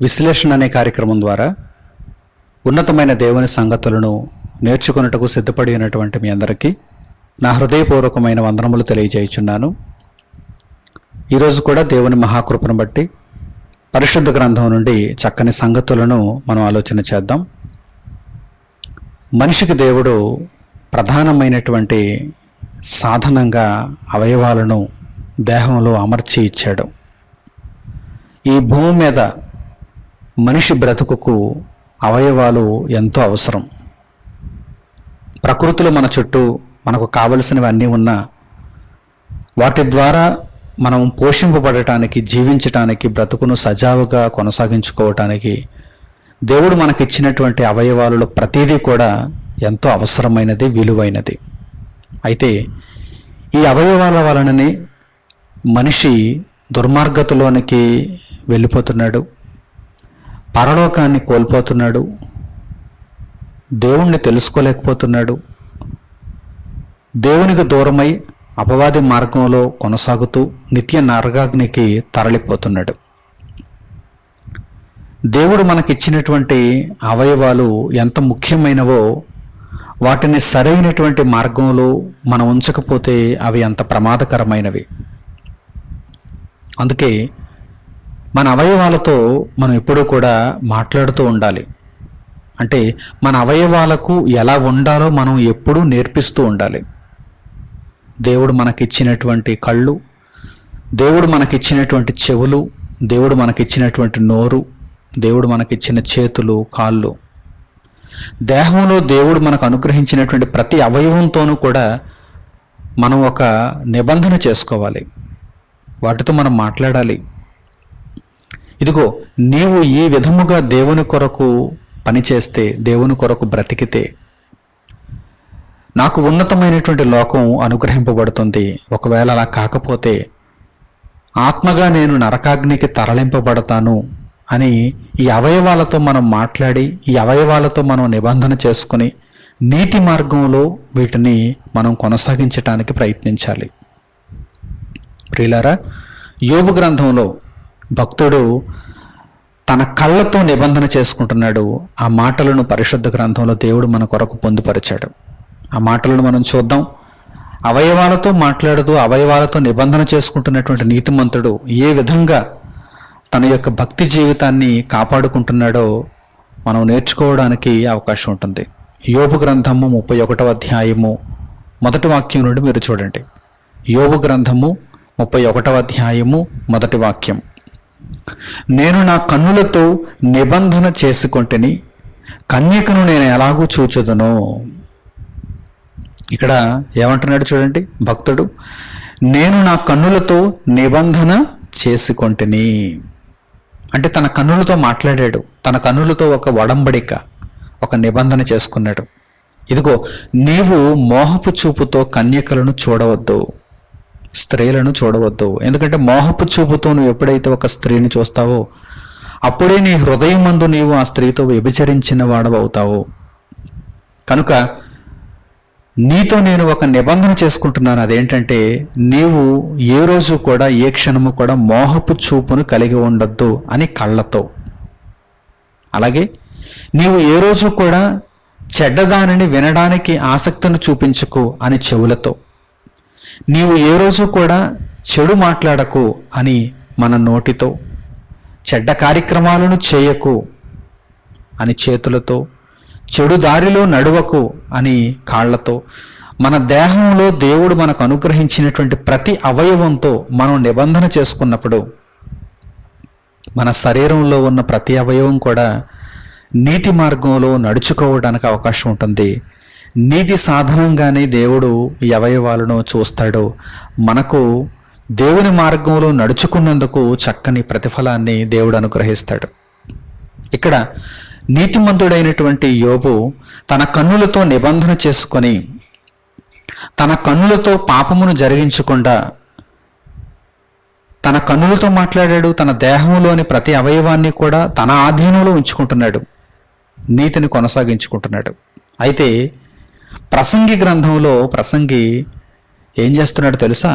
విశ్లేషణ అనే కార్యక్రమం ద్వారా ఉన్నతమైన దేవుని సంగతులను నేర్చుకొనుటకు సిద్ధపడి ఉన్నటువంటి మీ అందరికీ నా హృదయపూర్వకమైన వందనములు తెలియజేయుచున్నాను. ఈరోజు కూడా దేవుని మహాకృపను బట్టి పరిశుద్ధ గ్రంథం నుండి చక్కని సంగతులను మనం ఆలోచన చేద్దాం. మనిషికి దేవుడు ప్రధానమైనటువంటి సాధనంగా అవయవాలను దేహంలో అమర్చి ఇచ్చాడు. ఈ భూమి మీద మనిషి బ్రతుకుకు అవయవాలు ఎంతో అవసరం. ప్రకృతిలో మన చుట్టూ మనకు కావలసినవి అన్నీ ఉన్నా వాటి ద్వారా మనం పోషింపబడటానికి, జీవించటానికి, బ్రతుకును సజావుగా కొనసాగించుకోవటానికి దేవుడు మనకిచ్చినటువంటి అవయవాలలో ప్రతిదీ కూడా ఎంతో అవసరమైనది, విలువైనది. అయితే ఈ అవయవాల వలననే మనిషి దుర్మార్గతలోనికి వెళ్ళిపోతున్నాడు, పరలోకాన్ని కోల్పోతున్నాడు, దేవుణ్ణి తెలుసుకోలేకపోతున్నాడు, దేవునికి దూరమై అపవాది మార్గంలో కొనసాగుతూ నిత్య నరకాగ్నికి తరలిపోతున్నాడు. దేవుడు మనకిచ్చినటువంటి అవయవాలు ఎంత ముఖ్యమైనవో వాటిని సరైనటువంటి మార్గంలో మనం ఉంచకపోతే అవి అంత ప్రమాదకరమైనవి. అందుకే మన అవయవాలతో మనం ఎప్పుడూ కూడా మాట్లాడుతూ ఉండాలి. అంటే మన అవయవాలకు ఎలా ఉండాలో మనం ఎప్పుడూ నేర్పిస్తూ ఉండాలి. దేవుడు మనకిచ్చినటువంటి కళ్ళు, దేవుడు మనకిచ్చినటువంటి చెవులు, దేవుడు మనకిచ్చినటువంటి నోరు, దేవుడు మనకిచ్చిన చేతులు, కాళ్ళు, దేహంలో దేవుడు మనకు అనుగ్రహించినటువంటి ప్రతి అవయవంతోనూ కూడా మనం ఒక నిబంధన చేసుకోవాలి. వాటితో మనం మాట్లాడాలి. ఇదిగో, నీవు ఈ విధముగా దేవుని కొరకు పనిచేస్తే, దేవుని కొరకు బ్రతికితే నాకు ఉన్నతమైనటువంటి లోకం అనుగ్రహింపబడుతుంది. ఒకవేళ అలా కాకపోతే ఆత్మగా నేను నరకాగ్నికి తరలింపబడతాను అని ఈ అవయవాలతో మనం మాట్లాడి, ఈ అవయవాలతో మనం నిబంధన చేసుకుని నీతి మార్గంలో వీటిని మనం కొనసాగించటానికి ప్రయత్నించాలి. ప్రియులారా, యోబు గ్రంథంలో భక్తుడు తన కళ్ళతో నిబంధన చేసుకుంటున్నాడు. ఆ మాటలను పరిశుద్ధ గ్రంథంలో దేవుడు మన కొరకు పొందుపరిచాడు. ఆ మాటలను మనం చూద్దాం. అవయవాలతో మాట్లాడుతూ అవయవాలతో నిబంధన చేసుకుంటున్నటువంటి నీతిమంతుడు ఏ విధంగా తన యొక్క భక్తి జీవితాన్ని కాపాడుకుంటున్నాడో మనం నేర్చుకోవడానికి అవకాశం ఉంటుంది. యోబు గ్రంథము 31వ అధ్యాయము 1వ వాక్యం నుండి మీరు చూడండి. యోబు గ్రంథము 31వ అధ్యాయము 1వ వాక్యం. నేను నా కన్నులతో నిబంధన చేసుకొంటిని, కన్యకను నేను ఎలాగూ చూచుదునో. ఇక్కడ ఏమంటున్నాడు చూడండి భక్తుడు, నేను నా కన్నులతో నిబంధన చేసుకొంటిని అంటే తన కన్నులతో మాట్లాడాడు. తన కన్నులతో ఒక ఒడంబడిక, ఒక నిబంధన చేసుకున్నాడు. ఇదిగో, నీవు మోహపు చూపుతో కన్యకలను చూడవద్దు, స్త్రీలను చూడవద్దు. ఎందుకంటే మోహపు చూపుతో నువ్వు ఎప్పుడైతే ఒక స్త్రీని చూస్తావో అప్పుడే నీ హృదయమందు నీవు ఆ స్త్రీతో వ్యభిచరించిన వాడవవుతావు. కనుక నీతో నేను ఒక నిబంధన చేసుకుంటున్నాను. అదేంటంటే, నీవు ఏ రోజు కూడా, ఏ క్షణము కూడా మోహపు చూపును కలిగి ఉండొద్దు అని కళ్ళతో. అలాగే నీవు ఏ రోజు కూడా చెడ్డదానిని వినడానికి ఆసక్తిని చూపించుకు అని చెవులతో. నీవు ఏ రోజు కూడా చెడు మాట్లాడకు అని మన నోటితో. చెడ్డ కార్యక్రమాలను చేయకు అని చేతులతో. చెడు దారిలో నడువకు అని కాళ్లతో. మన దేహంలో దేవుడు మనకు అనుగ్రహించినటువంటి ప్రతి అవయవంతో మనం నిబంధన చేసుకున్నప్పుడు మన శరీరంలో ఉన్న ప్రతి అవయవం కూడా నీతి మార్గంలో నడుచుకోవడానికి అవకాశం ఉంటుంది. నీతి సాధనంగానే దేవుడు ఈ అవయవాలను చూస్తాడు. మనకు దేవుని మార్గంలో నడుచుకున్నందుకు చక్కని ప్రతిఫలాన్ని దేవుడు అనుగ్రహిస్తాడు. ఇక్కడ నీతిమంతుడైనటువంటి యోబు తన కన్నులతో నిబంధన చేసుకొని, తన కన్నులతో పాపమును జరిగించకుండా తన కన్నులతో మాట్లాడాడు. తన దేహంలోని ప్రతి అవయవాన్ని కూడా తన ఆధీనంలో ఉంచుకుంటున్నాడు, నీతిని కొనసాగించుకుంటున్నాడు. అయితే ప్రసంగి గ్రంథంలో ప్రసంగి ఏం చేస్తున్నాడో తెలుసా?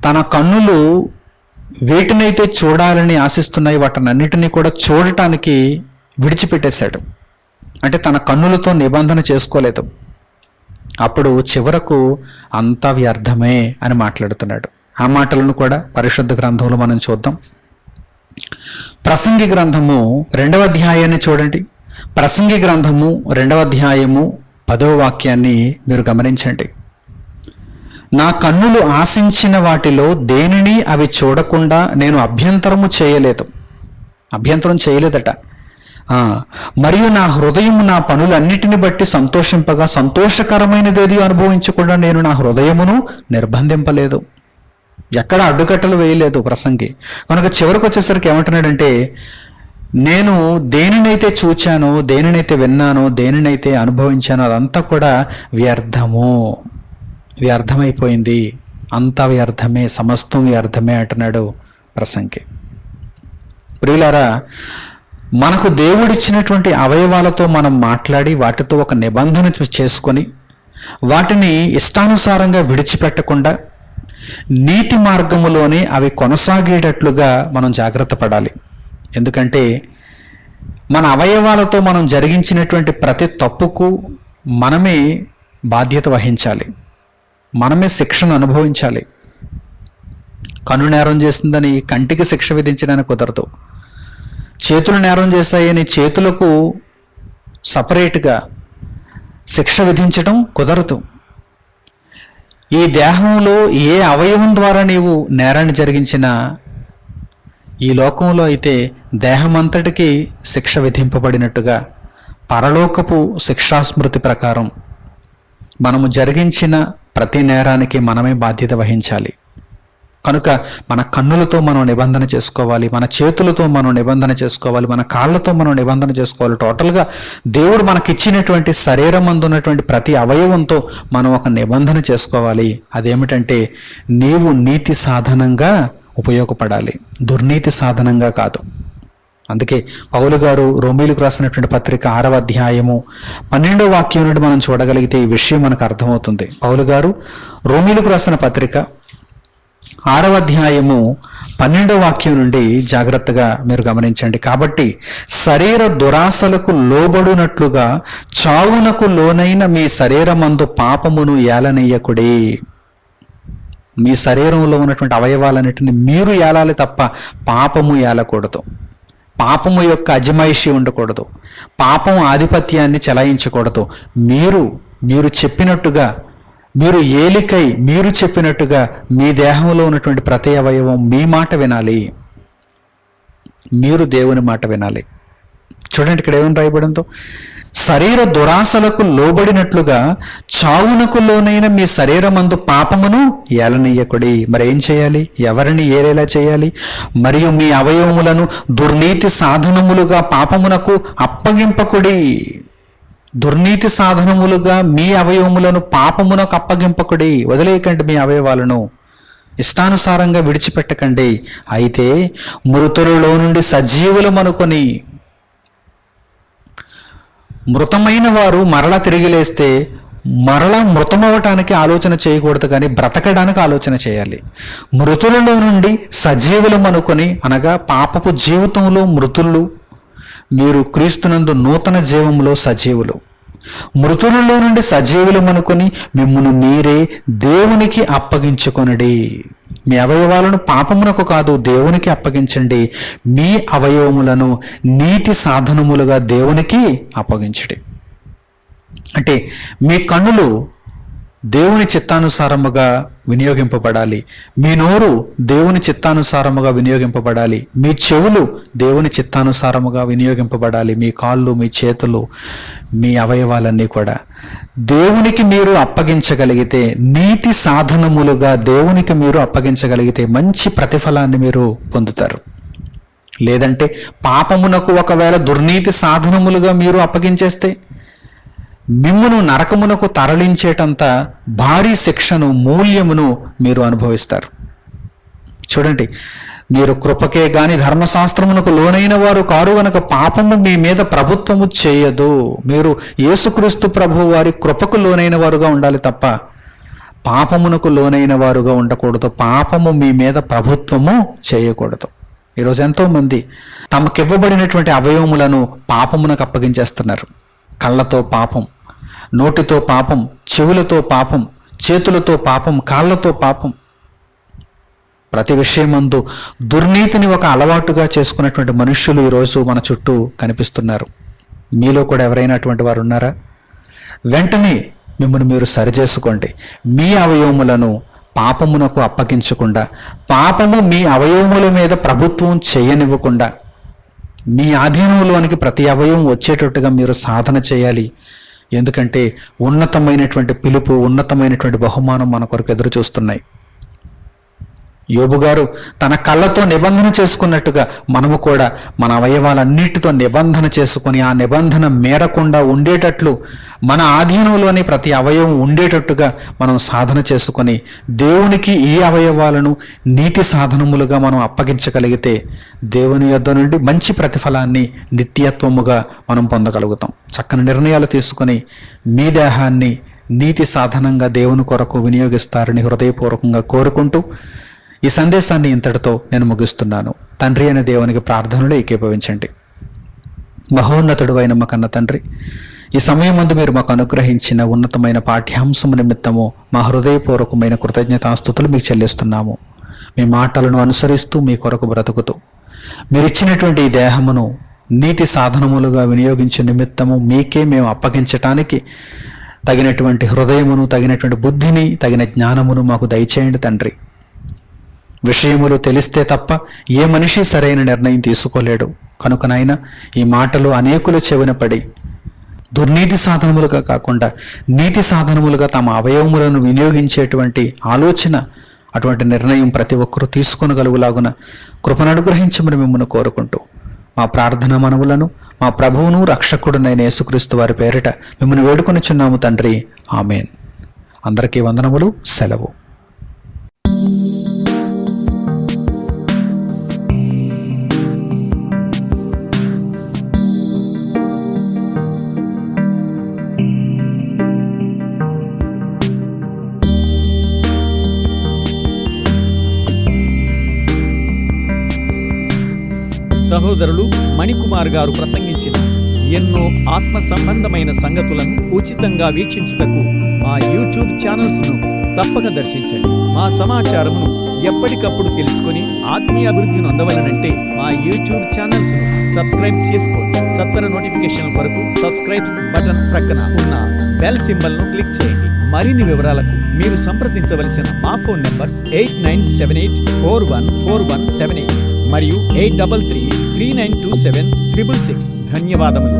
తన కన్నులు వేటినైతే చూడాలని ఆశిస్తున్నాయి వాటినన్నిటినీ కూడా చూడటానికి విడిచిపెట్టేశాడు. అంటే తన కన్నులతో నిబంధన చేసుకోలేదు. అప్పుడు చివరకు అంతా వ్యర్థమే అని మాట్లాడుతున్నాడు. ఆ మాటలను కూడా పరిశుద్ధ గ్రంథంలో మనం చూద్దాం. ప్రసంగి గ్రంథము 2వ అధ్యాయాన్ని చూడండి. ప్రసంగి గ్రంథము 2వ అధ్యాయము 10వ వాక్యాన్ని మీరు గమనించండి. నా కన్నులు ఆశించిన వాటిలో దేనిని అవి చూడకుండా నేను అభ్యంతరం చేయలేదట. మరియు నా హృదయము నా పనులన్నిటిని బట్టి సంతోషింపగా సంతోషకరమైనదేది అనుభవించకుండా నేను నా హృదయమును నిర్బంధింపలేదు. ఎక్కడ అడ్డుకట్టలు వేయలేదు ప్రసంగి. కనుక చివరికి వచ్చేసరికి ఏమంటున్నాడంటే, నేను దేనినైతే చూచానో, దేనినైతే విన్నానో, దేనినైతే అనుభవించానో అదంతా కూడా వ్యర్థమైపోయింది. అంతా వ్యర్థమే, సమస్తం వ్యర్థమే అంటున్నాడు ప్రసంగి. ప్రియులారా, మనకు దేవుడిచ్చినటువంటి అవయవాలతో మనం మాట్లాడి వాటితో ఒక నిబంధన చేసుకొని వాటిని ఇష్టానుసారంగా విడిచిపెట్టకుండా నీతి మార్గములోనే అవి కొనసాగేటట్లుగా మనం జాగ్రత్త పడాలి. ఎందుకంటే మన అవయవాలతో మనం జరిగించినటువంటి ప్రతి తప్పుకు మనమే బాధ్యత వహించాలి, మనమే శిక్షను అనుభవించాలి. కన్ను నేరం చేస్తుందని కంటికి శిక్ష విధించడానికి కుదరదు. చేతులు నేరం చేశాయని చేతులకు సపరేట్గా శిక్ష విధించడం కుదరదు. ఈ దేహంలో ఏ అవయవం ద్వారా నీవు నేరాన్ని జరిగించినా ఈ లోకంలో అయితే దేహమంతటికి శిక్ష విధింపబడినట్టుగా పరలోకపు శిక్షాస్మృతి ప్రకారం మనము జరిగించిన ప్రతి నేరానికి మనమే బాధ్యత వహించాలి. కనుక మన కన్నులతో మనం నిబంధన చేసుకోవాలి, మన చేతులతో మనం నిబంధన చేసుకోవాలి, మన కాళ్ళతో మనం నిబంధన చేసుకోవాలి. టోటల్గా దేవుడు మనకిచ్చినటువంటి శరీరం అందున్నటువంటి ప్రతి అవయవంతో మనం ఒక నిబంధన చేసుకోవాలి. అదేమిటంటే నీవు నీతి సాధనంగా ఉపయోగపడాలి, దుర్నీతి సాధనంగా కాదు. అందుకే పౌలు గారు రోమీలకు రాసినటువంటి పత్రిక 6వ అధ్యాయము 12వ వాక్యం నుండి మనం చూడగలిగితే ఈ విషయం మనకు అర్థమవుతుంది. పౌలు గారు రోమీలకు రాసిన పత్రిక 6వ అధ్యాయము 12వ వాక్యం నుండి జాగ్రత్తగా మీరు గమనించండి. కాబట్టి శరీర దురాశలకు లోబడునట్లుగా చావునకు లోనైన మీ శరీరమందు పాపమును ఏలనీయకుడి. మీ శరీరంలో ఉన్నటువంటి అవయవాలన్నిటిని మీరు ఏలాలి తప్ప పాపము ఏలకూడదు. పాపము యొక్క అజమాయిషి ఉండకూడదు, పాపం ఆధిపత్యాన్ని చెలాయించకూడదు. మీరు చెప్పినట్టుగా, మీరు ఏలికై మీరు చెప్పినట్టుగా మీ దేహంలో ఉన్నటువంటి ప్రతి అవయవం మీ మాట వినాలి, మీరు దేవుని మాట వినాలి. చూడండి ఇక్కడ ఏమని రాయబడిందో, శరీర దురాశలకు లోబడినట్లుగా చావునకు లోనైన మీ శరీరమందు పాపమును ఏలనీయకుడి. మరి ఏం చేయాలి? ఎవరిని ఏలేలా చేయాలి? మరియు మీ అవయవములను దుర్నీతి సాధనములుగా పాపమునకు అప్పగింపకుడి. దుర్నీతి సాధనములుగా మీ అవయవములను పాపమునకు అప్పగింపకుడి. వదిలేయకండి మీ అవయవాలను, ఇష్టానుసారంగా విడిచిపెట్టకండి. అయితే మృతులలో నుండి సజీవులమనుకొని, మృతమైన వారు మరలా తిరిగి లేస్తే మరలా మృతమవటానికి ఆలోచన చేయకూడదు, కానీ బ్రతకడానికి ఆలోచన చేయాలి. మృతులలో నుండి సజీవులమనుకొని, అనగా పాపపు జీవితంలో మృతులు, మీరు క్రీస్తునందు నూతన జీవంలో సజీవులు. మృతులలో నుండి సజీవులమనుకొని మిమ్మును మీరే దేవునికి అప్పగించుకొనుడి. మీ అవయవాలను పాపమునకు కాదు దేవునికి అప్పగించండి. మీ అవయవములను నీతి సాధనములుగా దేవునికి అప్పగించండి. అంటే మీ కన్నులు దేవుని చిత్తానుసారముగా వినియోగింపబడాలి, మీ నోరు దేవుని చిత్తానుసారముగా వినియోగింపబడాలి, మీ చెవులు దేవుని చిత్తానుసారముగా వినియోగింపబడాలి, మీ కాళ్ళు, మీ చేతులు, మీ అవయవాలన్నీ కూడా దేవునికి మీరు అప్పగించగలిగితే, నీతి సాధనములుగా దేవునికి మీరు అప్పగించగలిగితే మంచి ప్రతిఫలాన్ని మీరు పొందుతారు. లేదంటే పాపమునకు ఒకవేళ దుర్నీతి సాధనములుగా మీరు అప్పగించేస్తే మిమ్మును నరకమునకు తరలించేటంత భారీ శిక్షను, మూల్యమును మీరు అనుభవిస్తారు. చూడండి, మీరు కృపకే గాని ధర్మశాస్త్రమునకు లోనైన వారు కారు గనక పాపము మీ మీద ప్రభుత్వము చేయదు. మీరు యేసుక్రీస్తు ప్రభు వారి కృపకు లోనైన వారుగా ఉండాలి తప్ప పాపమునకు లోనైన వారుగా ఉండకూడదు. పాపము మీ మీద ప్రభుత్వము చేయకూడదు. ఈరోజు ఎంతో మంది తమకివ్వబడినటువంటి అవయవములను పాపమునకు అప్పగించేస్తున్నారు. కళ్ళతో పాపం, నోటితో పాపం, చెవులతో పాపం, చేతులతో పాపం, కాళ్ళతో పాపం. ప్రతి విషయమందు దుర్నీతిని ఒక అలవాటుగా చేసుకున్నటువంటి మనుష్యులు ఈరోజు మన చుట్టూ కనిపిస్తున్నారు. మీలో కూడా ఎవరైనా అటువంటి వారు ఉన్నారా? వెంటనే మిమ్మల్ని మీరు సరిచేసుకోండి. మీ అవయవములను పాపమునకు అప్పగించకుండా, పాపము మీ అవయవముల మీద ప్రభుత్వం చేయనివ్వకుండా, మీ ఆధీనంలోనికి ప్రతి అవయవం వచ్చేటట్టుగా మీరు సాధన చేయాలి. ఎందుకంటే ఉన్నతమైనటువంటి పిలుపు, ఉన్నతమైనటువంటి బహుమానం మన కొరకు ఎదురు చూస్తున్నాయి. యోబు గారు తన కళ్ళతో నిబంధన చేసుకున్నట్టుగా మనము కూడా మన అవయవాలన్నిటితో నిబంధన చేసుకొని ఆ నిబంధన మేరకుండా ఉండేటట్లు, మన ఆధీనంలోని ప్రతి అవయవం ఉండేటట్టుగా మనం సాధన చేసుకొని దేవునికి ఈ అవయవాలను నీతి సాధనములుగా మనం అప్పగించగలిగితే దేవుని యొద్ద నుండి మంచి ప్రతిఫలాన్ని నిత్యత్వముగా మనం పొందగలుగుతాం. చక్కని నిర్ణయాలు తీసుకొని మీ దేహాన్ని నీతి సాధనంగా దేవుని కొరకు వినియోగిస్తారని హృదయపూర్వకంగా కోరుకుంటూ ఈ సందేశాన్ని ఇంతటితో నేను ముగిస్తున్నాను. తండ్రి అనే దేవునికి ప్రార్థనలు ఏకీభవించండి. మహోన్నతుడు అయిన మా కన్న తండ్రి, ఈ సమయం ముందు మీరు మాకు అనుగ్రహించిన ఉన్నతమైన పాఠ్యాంశము నిమిత్తము మా హృదయపూర్వకమైన కృతజ్ఞతాస్తుతులు మీకు చెల్లిస్తున్నాము. మీ మాటలను అనుసరిస్తూ మీ కొరకు బ్రతుకుతూ మీరిచ్చినటువంటి ఈ దేహమును నీతి సాధనములుగా వినియోగించే నిమిత్తము మీకే మేము అప్పగించటానికి తగినటువంటి హృదయమును, తగినటువంటి బుద్ధిని, తగిన జ్ఞానమును మాకు దయచేయండి తండ్రి. విషయములు తెలిస్తే తప్ప ఏ మనిషి సరైన నిర్ణయం తీసుకోలేడు. కనుకనైనా ఈ మాటలు అనేకుల చెవిన పడి దుర్నీతి సాధనములుగా కాకుండా నీతి సాధనములుగా తమ అవయవములను వినియోగించేటువంటి ఆలోచన, అటువంటి నిర్ణయం ప్రతి ఒక్కరూ తీసుకొనగలుగులాగున కృపను అనుగ్రహించమని మిమ్మల్ని కోరుకుంటూ మా ప్రార్థన మనవులను మా ప్రభువును రక్షకుడునైన యేసుక్రీస్తు వారి పేరిట మిమ్మల్ని వేడుకొనిచున్నాము తండ్రి. ఆమేన్. అందరికీ వందనములు. సెలవు. సహోదరులు మణికుమార్ గారు ప్రసంగించిన ఎన్నో ఆత్మ సంబంధమైన సంగతులను ఉచితంగా వీక్షించుటకు మా యూట్యూబ్ ఛానల్స్ను తప్పక దర్శించండి. మా సమాచారమును ఎప్పటికప్పుడు తెలుసుకొని ఆత్మీయ అభివృద్ధి నొందవలనంటే మా యూట్యూబ్ ఛానల్స్ను సబ్స్క్రైబ్ చేసుకోండి. సత్వర నోటిఫికేషన్ కొరకు సబ్స్క్రైబ్ బటన్ ప్రక్కన ఉన్న బెల్ సింబల్ను క్లిక్ చేయండి. మరిన్ని వివరాలకు మీరు సంప్రదించవలసిన మా ఫోన్ నంబర్స్ 8978414178 మరియు 8333927666. ధన్యవాదములు.